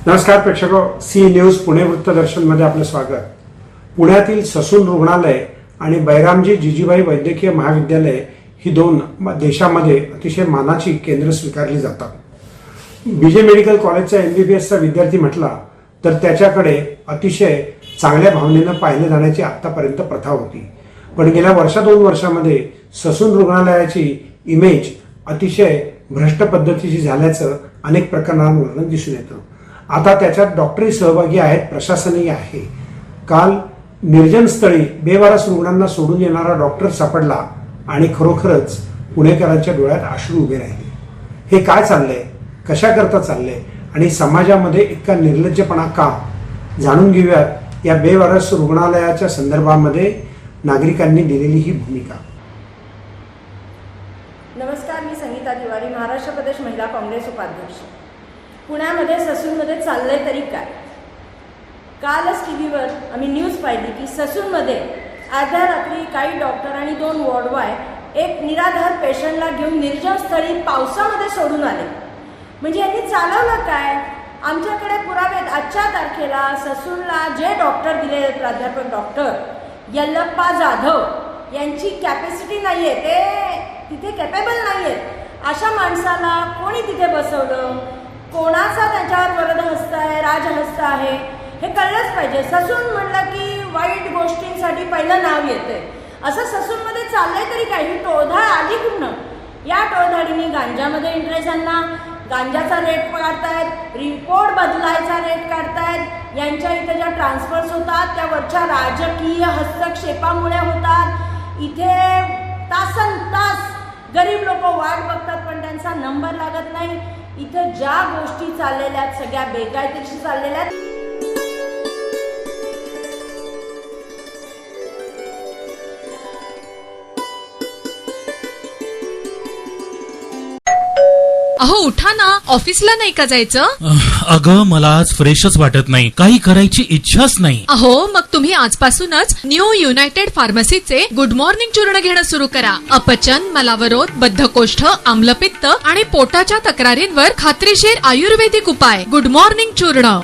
नमस्कार प्रेक्षको, C news Pune वृत्तदर्शनमध्ये आपलं स्वागत. पुण्यातील ससून रुग्णालय आणि बैरामजी जिजीबाई वैद्यकीय महाविद्यालय ही दोन देशामध्ये अतिशय मानाची केंद्र स्वीकारली जातात. बीजे मेडिकल कॉलेजचा MBBSचा विद्यार्थी म्हटला तर त्याच्याकडे अतिशय चांगल्या भावनेनं पाहिले जाण्याची आतापर्यंत प्रथा होती. पण गेल्या दोन वर्षामध्ये ससून रुग्णालयाची इमेज अतिशय भ्रष्ट पद्धतीची झाल्याचं अनेक प्रकरणांवरून दिसून येतं. आता त्याच्यात डॉक्टरही सहभागी आहेत, प्रशासनही आहे. काल निर्जन स्थळी बेवारस रुग्णांना सोडून येणारा डॉक्टर सापडला आणि खरोखरच पुणेकरांच्या डोळ्यात अश्रू उभे राहिले. हे काय चाललंय, कशा करता चाललंय आणि समाजामध्ये इतका निर्लज्जपणा का? जाणून घेऊयात या बेवारस रुग्णालयाच्या संदर्भामध्ये नागरिकांनी दिलेली ही भूमिका. नमस्कार, मी संगीता तिवारी, महाराष्ट्र प्रदेश महिला काँग्रेस उपाध्यक्ष. पुण्यामध्ये ससूनमध्ये चाललंय तरी काय? कालच टीव्हीवर आम्ही न्यूज पाहिली की ससूनमध्ये अर्ध्या रात्री काही डॉक्टर आणि 2 वॉर्डबॉय एक निराधार पेशंटला घेऊन निर्जन स्थळी पावसामध्ये सोडून आले. म्हणजे यांनी चालवलं काय? आमच्याकडे पुरावे आहेत. आजच्या तारखेला ससूनला जे डॉक्टर दिले, प्राध्यापक डॉक्टर यल्लप्पा जाधव यांची कॅपॅसिटी नाही आहे, ते तिथे कॅपेबल नाही आहेत. अशा माणसाला कोणी तिथे बसवलं? कोणाचा त्याच्यावर वरदहस्त आहे, राजहस्त आहे, हे कळलंच पाहिजे. ससून म्हणलं की वाईट गोष्टींसाठी पहिलं नाव येतंय. असं ससूनमध्ये चाललंय तरी काय? ही टोळधाड आली कुठनं? या टोळधाडीने गांजामध्ये इंटरेस्ट आणला, गांजाचा रेट काढतायत, रिपोर्ट बदलायचा रेट काढतायत. यांच्या इथे ज्या ट्रान्सफर्स होतात त्या वरच्या राजकीय हस्तक्षेपामुळे होतात. इथे तासन तास गरीब लोक वाट बघतात पण त्यांचा नंबर लागत नाही. इथं ज्या गोष्टी चाललेल्या आहेत सगळ्या बेकायदेशीर चाललेल्या आहेत. अहो उठा ना, ऑफिसला नाही का जायचं? अगं मला आज फ्रेशच वाटत नाही, काही करायची इच्छाच नाही. अहो मग तुम्ही आजपासूनच न्यू युनायटेड फार्मसीचे गुड मॉर्निंग चूर्ण घेणं सुरू करा. अपचन, मलावरोध, बद्धकोष्ठ, आम्लपित्त आणि पोटाच्या तक्रारींवर खात्रीशीर आयुर्वेदिक उपाय. गुड मॉर्निंग चूर्ण.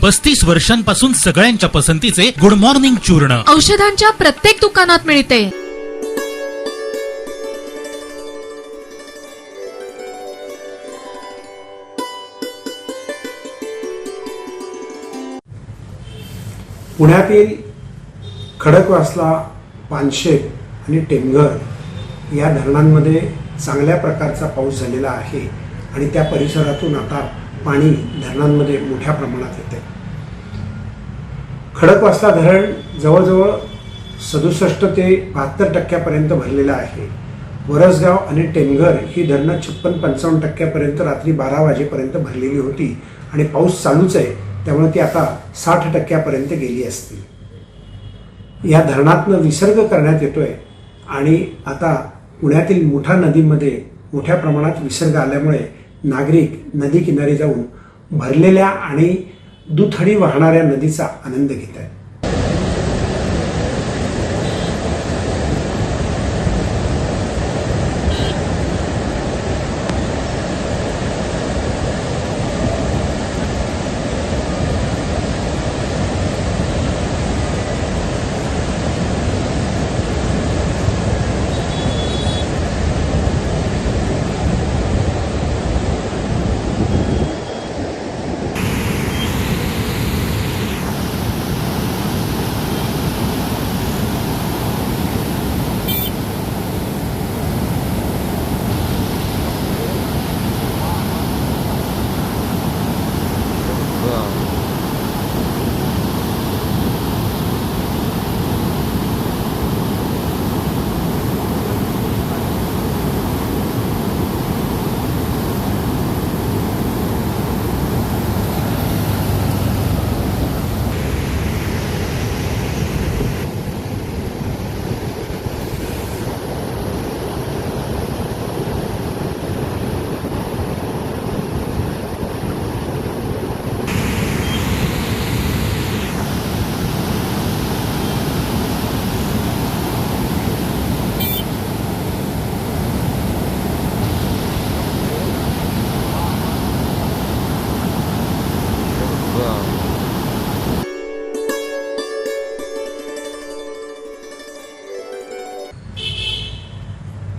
35 वर्षांपासून सगळ्यांच्या पसंतीचे गुड मॉर्निंग चूर्ण औषधांच्या प्रत्येक दुकानात मिळते. पुण्यातील खडकवासला, पानशेत आणि टेमघर या धरणांमध्ये चांगल्या प्रकारचा पाऊस झालेला आहे आणि त्या परिसरातून आता पाणी धरणांमध्ये मोठ्या प्रमाणात येते. खडकवासला धरण जवळजवळ 67 ते 72% भरलेलं आहे. वरसगाव आणि टेमघर ही धरणं 56-55% रात्री 12 वाजेपर्यंत भरलेली होती आणि पाऊस चालूच आहे, त्यामुळे ती आता 60% गेली असती. या धरणातनं विसर्ग करण्यात येतोय आणि आता पुण्यातील मुठा नदीमध्ये मोठ्या प्रमाणात विसर्ग आल्यामुळे नागरिक नदी किनारी जाऊन भरलेल्या आणि दुथडी वाहणाऱ्या नदीचा आनंद घेत आहेत.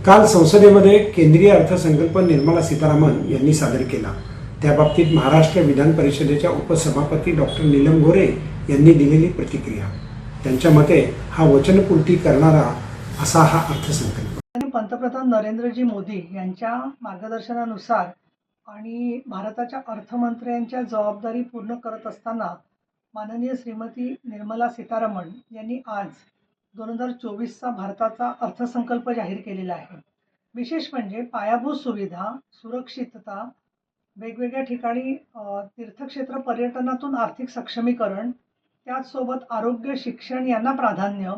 काल संसदेमध्ये केंद्रीय अर्थसंकल्प निर्मला सीतारामन यांनी सादर केला. त्याबाबतीत महाराष्ट्र विधान परिषदेच्या उपसभापती डॉक्टर नीलम गोरे यांनी दिलेली प्रतिक्रिया. त्यांच्या मते हा वचनपूर्ती करणारा असा हा अर्थसंकल्प. पंतप्रधान नरेंद्रजी मोदी यांच्या मार्गदर्शनानुसार आणि भारताच्या अर्थमंत्र्यांच्या जबाबदारी पूर्ण करत असताना माननीय श्रीमती निर्मला सीतारामन यांनी आज 2024चा भारताचा अर्थसंकल्प जाहीर केलेला आहे. विशेष म्हणजे पायाभूत सुविधा, सुरक्षितता, वेगवेगळ्या ठिकाणी तीर्थक्षेत्र पर्यटनातून आर्थिक सक्षमीकरण, त्याचसोबत आरोग्य, शिक्षण यांना प्राधान्य,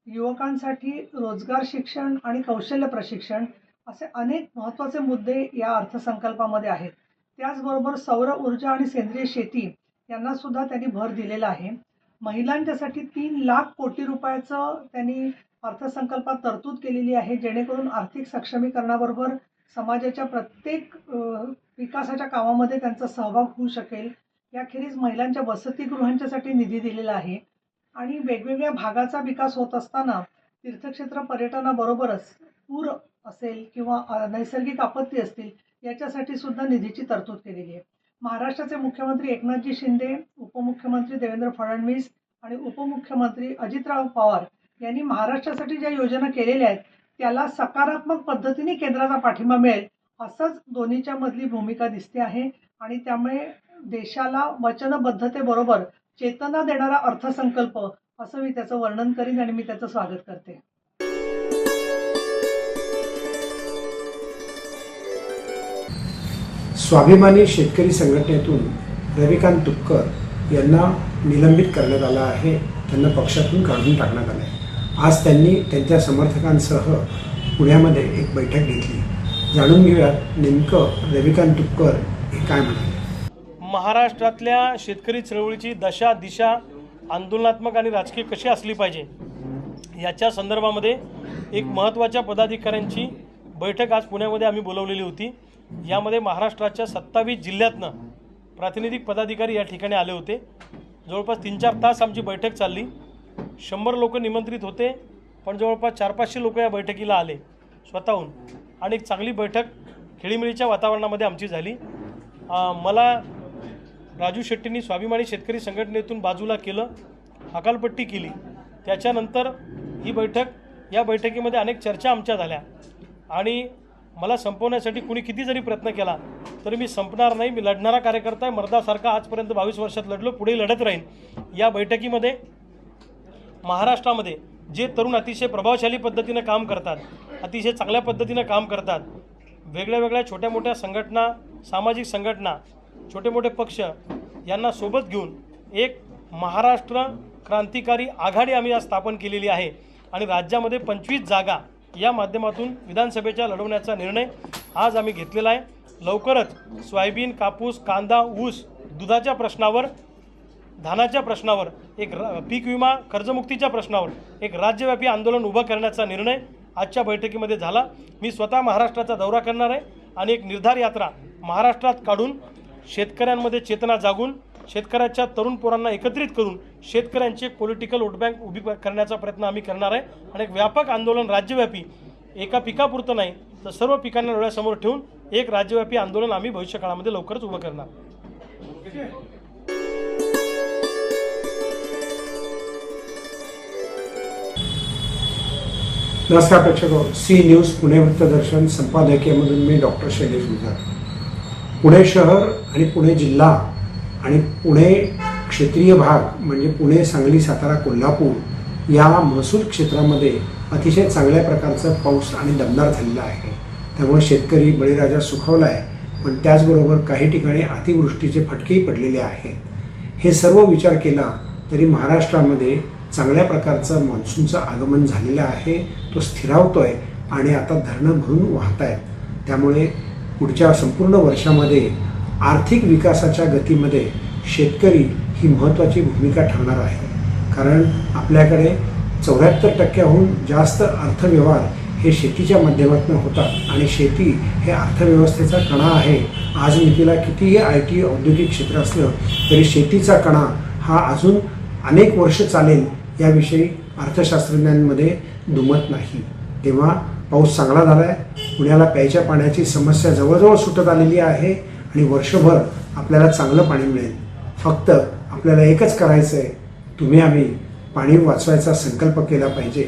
युवकांसाठी रोजगार, शिक्षण आणि कौशल्य प्रशिक्षण असे अनेक महत्त्वाचे मुद्दे या अर्थसंकल्पामध्ये आहेत. त्याचबरोबर सौर ऊर्जा आणि सेंद्रिय शेती यांना सुद्धा त्यांनी भर दिलेला आहे. महिलांच्यासाठी 3 लाख कोटी रुपयाचं त्यांनी अर्थसंकल्पात तरतूद केलेली आहे, जेणेकरून आर्थिक सक्षमीकरणाबरोबर समाजाच्या प्रत्येक विकासाच्या कामामध्ये त्यांचा सहभाग होऊ शकेल. याखेरीज महिलांच्या वसतिगृहांच्यासाठी निधी दिलेला आहे आणि वेगवेगळ्या भागाचा विकास होत असताना तीर्थक्षेत्र पर्यटनाबरोबरच पूर असेल किंवा नैसर्गिक आपत्ती असतील याच्यासाठी सुद्धा निधीची तरतूद केलेली आहे. महाराष्ट्राचे मुख्यमंत्री एकनाथजी शिंदे, उपमुख्यमंत्री देवेंद्र फडणवीस आणि उपमुख्यमंत्री अजितराव पवार यांनी महाराष्ट्रासाठी ज्या योजना केलेल्या आहेत त्याला सकारात्मक पद्धतीने केंद्राचा पाठिंबा मिळेल असंच दोन्हीच्या मधली भूमिका दिसते आहे आणि त्यामुळे देशाला वचनबद्धतेबरोबर चेतना देणारा अर्थसंकल्प असं मी त्याचं वर्णन करीन आणि मी त्याचं स्वागत करते. स्वाभिमानी शेतकरी संघटनेतून रविकांत तुपकर यांना निलंबित करण्यात आलं आहे. त्यांना पक्षातून काढून टाकण्यात आलं आहे. आज त्यांनी त्यांच्या समर्थकांसह पुण्यामध्ये एक बैठक घेतली. जाणून घेऊयात नेमकं रविकांत तुपकर हे काय म्हणाले. महाराष्ट्रातल्या शेतकरी चळवळीची दशा दिशा आंदोलनात्मक आणि राजकीय कशी असली पाहिजे याच्या संदर्भामध्ये एक महत्त्वाच्या पदाधिकाऱ्यांची बैठक आज पुण्यामध्ये आम्ही बोलवलेली होती. यामध्ये महाराष्ट्राच्या 27 जिल्ह्यातनं प्रातिनिधिक पदाधिकारी या ठिकाणी आले होते. जवळपास 3-4 तास आमची बैठक चालली. 100 लोक निमंत्रित होते, पण जवळपास 400-500 लोक या बैठकीला आले स्वतःहून आणि एक चांगली बैठक खेळीमेळीच्या वातावरणामध्ये आमची झाली. मला राजू शेट्टींनी स्वाभिमानी शेतकरी संघटनेतून बाजूला केलं, हकालपट्टी केली. त्याच्यानंतर या बैठकीमध्ये अनेक चर्चा आमच्या झाल्या आणि मला संपवण्यासाठी कुणी किती जरी प्रयत्न केला तरी मी संपणार नाही. मी लढणारा कार्यकर्ता आहे. मर्दासारखा आजपर्यंत 22 वर्षात लढलो, पुढे लढत राहीन. या बैठकीमध्ये महाराष्ट्रामध्ये जे तरुण अतिशय प्रभावशाली पद्धतीनं काम करतात, अतिशय चांगल्या पद्धतीनं काम करतात, वेगळ्या वेगळ्या छोट्या मोठ्या संघटना, सामाजिक संघटना, छोटे मोठे पक्ष यांना सोबत घेऊन एक महाराष्ट्र क्रांतिकारी आघाडी आम्ही आज स्थापन केलेली आहे आणि राज्यामध्ये 25 जागा या माध्यमातून विधानसभेच्या लढवण्याचा निर्णय आज आम्ही घेतलेला आहे. लवकरच सोयाबीन, कापूस, कांदा, ऊस, दुधाच्या प्रश्नावर, धानाच्या प्रश्नावर, एक पीक विमा, कर्जमुक्तीच्या प्रश्नावर एक राज्यव्यापी आंदोलन उभं करण्याचा निर्णय आजच्या बैठकीमध्ये झाला. मी स्वतः महाराष्ट्राचा दौरा करणार आहे आणि एक निर्धार यात्रा महाराष्ट्रात काढून शेतकऱ्यांमध्ये चेतना जागून शेतकऱ्याच्या तरुण पोरांना एकत्रित करून शेतकऱ्यांची एक पॉलिटिकल वोट बँक उभी करण्याचा प्रयत्न आम्ही करणार आहे आणि एक व्यापक आंदोलन राज्यव्यापी, एका पिकापुरतं नाही तर सर्व पिकांना डोळ्यासमोर ठेवून एक राज्यव्यापी आंदोलन आम्ही भविष्यकाळामध्ये लवकरच उभं करणार. नमस्कार प्रेक्षको, सी न्यूज पुणे वृत्तदर्शन संपादकीयमधून मी डॉक्टर शैलेश गुजर. पुणे शहर आणि पुणे जिल्हा आणि पुणे क्षेत्रीय भाग म्हणजे पुणे, सांगली, सातारा, कोल्हापूर या महसूल क्षेत्रामध्ये अतिशय चांगल्या प्रकारचा पाऊस आणि दमदार झालेला आहे. त्यामुळे शेतकरी बळीराजा सुखावला आहे, पण त्याचबरोबर काही ठिकाणी अतिवृष्टीचे फटकेही पडलेले आहेत. हे सर्व विचार केला तरी महाराष्ट्रामध्ये चांगल्या प्रकारचं मान्सूनचं आगमन झालेलं आहे. तो स्थिरावतोय आणि आता धरणं भरून वाहत आहेत. त्यामुळे पुढच्या संपूर्ण वर्षामध्ये आर्थिक विकासाच्या गतीमध्ये शेतकरी ही महत्त्वाची भूमिका ठेवणार आहे. कारण आपल्याकडे 74% जास्त अर्थव्यवहार हे शेतीच्या माध्यमातून होतात आणि शेती हे अर्थव्यवस्थेचा कणा आहे. आज मितीला कितीही IT औद्योगिक क्षेत्र असलं तरी शेतीचा कणा हा अजून अनेक वर्ष चालेल याविषयी अर्थशास्त्रज्ञांमध्ये दुमत नाही. तेव्हा पाऊस चांगला झाला आहे. पुण्याला प्यायच्या पाण्याची समस्या जवळजवळ सुटत आलेली आहे आणि वर्षभर आपल्याला चांगलं पाणी मिळेल. फक्त आपल्याला एकच करायचं आहे, तुम्ही आम्ही पाणी वाचवायचा संकल्प केला पाहिजे,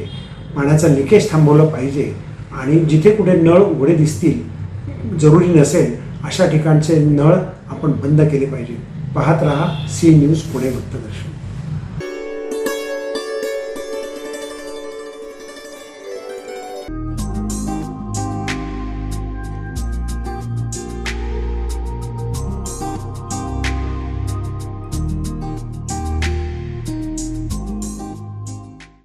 पाण्याचा लिकेज थांबवलं पाहिजे आणि जिथे कुठे नळ उघडे दिसतील, जरुरी नसेल अशा ठिकाणचे नळ आपण बंद केले पाहिजे. पाहत रहा सी न्यूज पुणे वृत्तदर्शन.